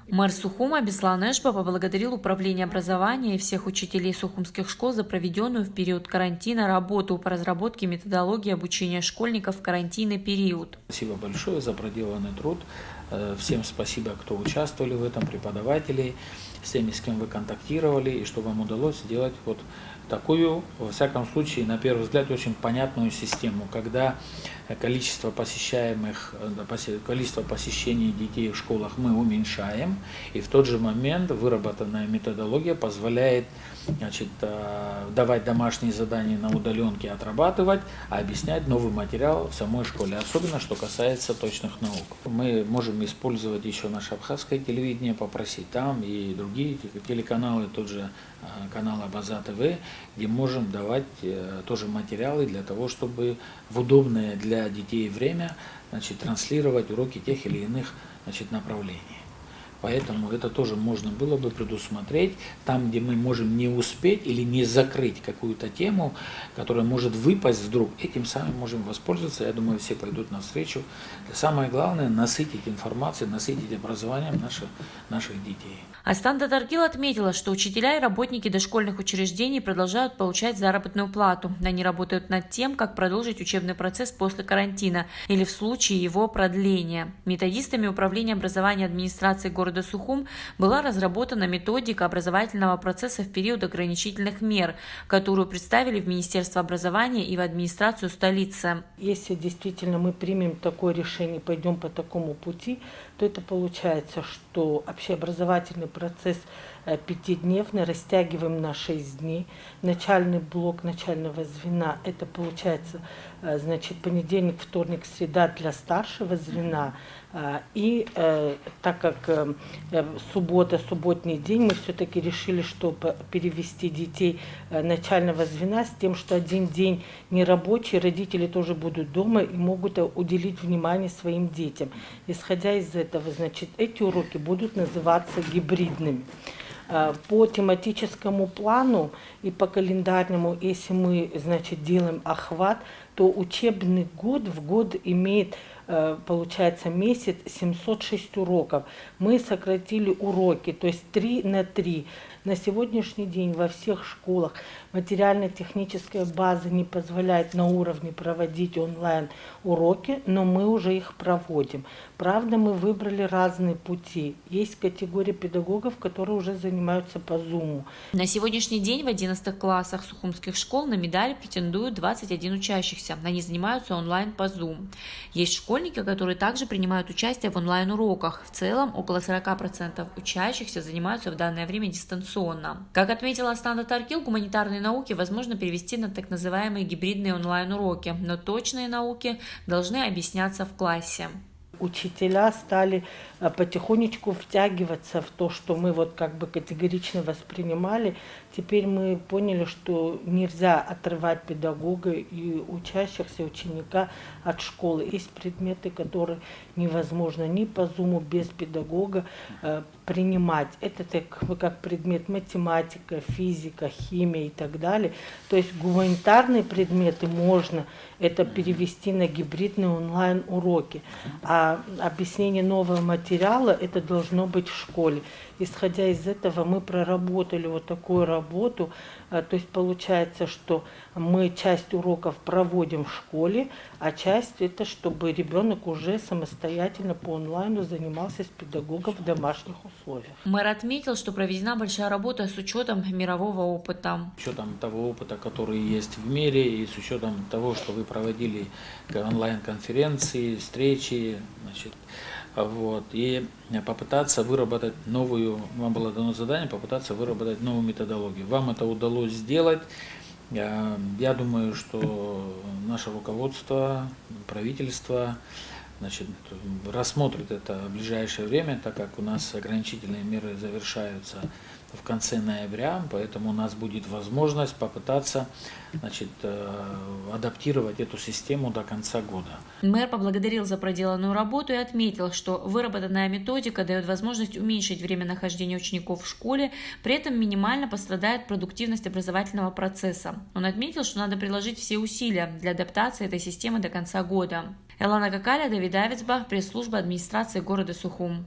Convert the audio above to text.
Мэр Сухума Беслан Эшба поблагодарил Управление образования и всех учителей сухумских школ за проведенную в период карантина работу по разработке методологии обучения школьников в карантинный период. Спасибо большое за проделанный труд. Всем спасибо, кто участвовали в этом, преподавателей, с теми, с кем вы контактировали, и что вам удалось сделать вот такую, во всяком случае, на первый взгляд, очень понятную систему, когда количество посещений детей в школах мы уменьшаем, и в тот же момент выработанная методология позволяет, значит, давать домашние задания на удаленке, отрабатывать, а объяснять новый материал в самой школе, особенно что касается точных наук. Мы можем использовать еще наше абхазское телевидение, попросить там и другие телеканалы, тот же канал Абаза ТВ, где можем давать тоже материалы для того, чтобы в удобное для детей время, значит, транслировать уроки тех или иных, значит, направлений. Поэтому это тоже можно было бы предусмотреть там, где мы можем не успеть или не закрыть какую-то тему, которая может выпасть вдруг. Этим самым можем воспользоваться. Я думаю, все пойдут навстречу. Самое главное – насытить информацией, насытить образованием наших детей. Астан Татаргил отметила, что учителя и работники дошкольных учреждений продолжают получать заработную плату. Они работают над тем, как продолжить учебный процесс после карантина или в случае его продления. Методистами Управления образования администрации города Сухум была разработана методика образовательного процесса в период ограничительных мер, которую представили в Министерство образования и в администрацию столицы. Если действительно мы примем такое решение, пойдем по такому пути, то это получается, что общеобразовательный процесс пятидневный растягиваем на 6 дней. Начальный блок начального звена – это получается, значит, понедельник, вторник, среда для старшего звена. И так как суббота, субботний день, мы все-таки решили, чтобы перевести детей начального звена с тем, что один день нерабочий, родители тоже будут дома и могут уделить внимание своим детям. Исходя из этого, значит, эти уроки будут называться гибридными. По тематическому плану и по календарному, если мы, значит, делаем охват, то учебный год в год имеет, получается, месяц 706 уроков. Мы сократили уроки, то есть 3 на 3. На сегодняшний день во всех школах материально-техническая база не позволяет на уровне проводить онлайн-уроки, но мы уже их проводим. Правда, мы выбрали разные пути. Есть категория педагогов, которые уже занимаются по Zoom. На сегодняшний день в 11 классах сухумских школ на медали претендуют 21 учащихся. Они занимаются онлайн по Zoom. Есть школьники, которые также принимают участие в онлайн-уроках. В целом, около 40% учащихся занимаются в данное время дистанционно. Как отметила Астан Татаргил, гуманитарные науки возможно перевести на так называемые гибридные онлайн-уроки, но точные науки должны объясняться в классе. Учителя стали потихонечку втягиваться в то, что мы вот как бы категорично воспринимали. Теперь мы поняли, что нельзя отрывать педагога и учащихся, ученика от школы. Есть предметы, которые невозможно ни по Zoom без педагога принимать. Это как предмет математика, физика, химия и так далее. То есть гуманитарные предметы можно это перевести на гибридные онлайн-уроки. А объяснение нового материала это должно быть в школе. Исходя из этого мы проработали вот такую работу. То есть получается, что мы часть уроков проводим в школе, а часть это чтобы ребенок уже самостоятельно по онлайну занимался с педагогом в домашних условиях. Мэр отметил, что проведена большая работа с учетом мирового опыта. С учетом того опыта, который есть в мире, и с учетом того, что вы проводили онлайн-конференции, встречи, значит, вот, и попытаться выработать новую, вам было дано задание, попытаться выработать новую методологию. Вам это удалось сделать. Я думаю, что наше руководство, правительство, значит, рассмотрит это в ближайшее время, так как у нас ограничительные меры завершаются в конце ноября, поэтому у нас будет возможность попытаться, значит, адаптировать эту систему до конца года. Мэр поблагодарил за проделанную работу и отметил, что выработанная методика дает возможность уменьшить время нахождения учеников в школе, при этом минимально пострадает продуктивность образовательного процесса. Он отметил, что надо приложить все усилия для адаптации этой системы до конца года. Элана Какаля, Давид Авицбах, пресс-служба администрации города Сухум.